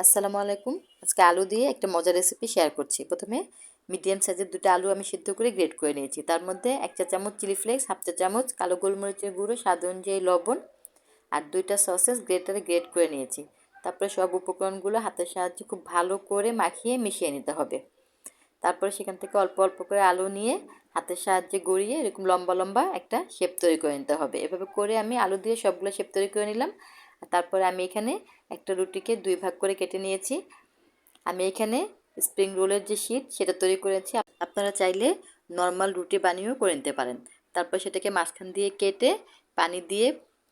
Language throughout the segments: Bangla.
আসসালামু আলাইকুম। আজকে আলু দিয়ে একটা মজার রেসিপি শেয়ার করছি। প্রথমে মিডিয়াম সাইজের দুটো আলু আমি সিদ্ধ করে গ্রেট করে নিয়েছি। তার মধ্যে 1 চা চামচ চিলি ফ্লেক্স, হাফ চা চামচ কালো গোলমরিচের গুঁড়ো, স্বাদ অনুযায়ী লবণ আর 2টা সসেস গ্রেটারে গ্রেট করে নিয়েছি। তারপরে সব উপকরণগুলো হাতের সাহায্যে খুব ভালো করে মাখিয়ে মিশিয়ে নিতে হবে। তারপরে সেখান থেকে অল্প অল্প করে আলু নিয়ে হাতের সাহায্যে গড়িয়ে এরকম লম্বা লম্বা একটা শেপ তৈরি করে নিতে হবে। এভাবে করে আমি আলু দিয়ে সবগুলো শেপ তৈরি করে নিলাম। তারপরে আমি এখানে একটা রুটিকে 2 ভাগ করে কেটে নিয়েছি। আমি এখানে স্প্রিং রোলের যে শীট সেটা তৈরি করেছি। আপনারা চাইলে নর্মাল রুটি বানিয়েও করে নিতে পারেন। তারপর সেটাকে মাঝখান দিয়ে কেটে পানি দিয়ে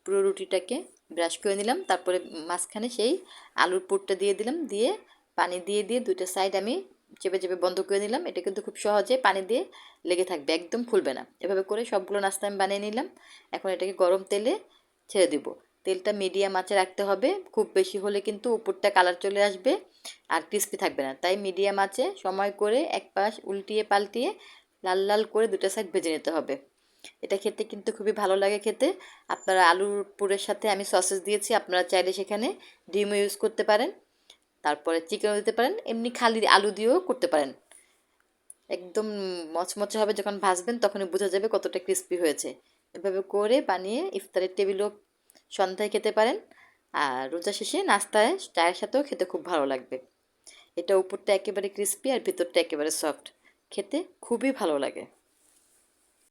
পুরো রুটিটাকে ব্রাশ করে নিলাম। তারপরে মাঝখানে সেই আলুর পুরটা দিয়ে দিলাম, দিয়ে পানি দিয়ে দিয়ে দুইটা সাইড আমি চেপে চেপে বন্ধ করে নিলাম। এটা কিন্তু খুব সহজে পানি দিয়ে লেগে থাকবে, একদম ফুলবে না। এভাবে করে সবগুলো নাস্তা আমি বানিয়ে নিলাম। এখন এটাকে গরম তেলে ছেড়ে দিব। তেলটা মিডিয়াম আঁচে রাখতে হবে, খুব বেশি হলে কিন্তু উপরটা কালার চলে আসবে আর ক্রিস্পি থাকবে না। তাই মিডিয়াম আঁচে সময় করে এক পাশ উল্টিয়ে পাল্টিয়ে লাল লাল করে দুটো সাইড ভেজে নিতে হবে। এটা খেতে কিন্তু খুবই ভালো লাগে খেতে। আপনারা আলুর পুরের সাথে আমি সসেস দিয়েছি, আপনারা চাইলে সেখানে ডিমও ইউজ করতে পারেন, তারপরে চিকেনও দিতে পারেন, এমনি খালি আলু দিয়েও করতে পারেন। একদম মচমচে হবে, যখন ভাজবেন তখনই বোঝা যাবে কতটা ক্রিস্পি হয়েছে। এভাবে করে বানিয়ে ইফতারের টেবিলও সন্ধ্যায় খেতে পারেন, আর রোজা শেষে নাস্তায় চায়ের সাথেও খেতে খুব ভালো লাগবে। এটা উপরটা একেবারে ক্রিস্পি আর ভিতরটা একেবারে সফট, খেতে খুবই ভালো লাগে।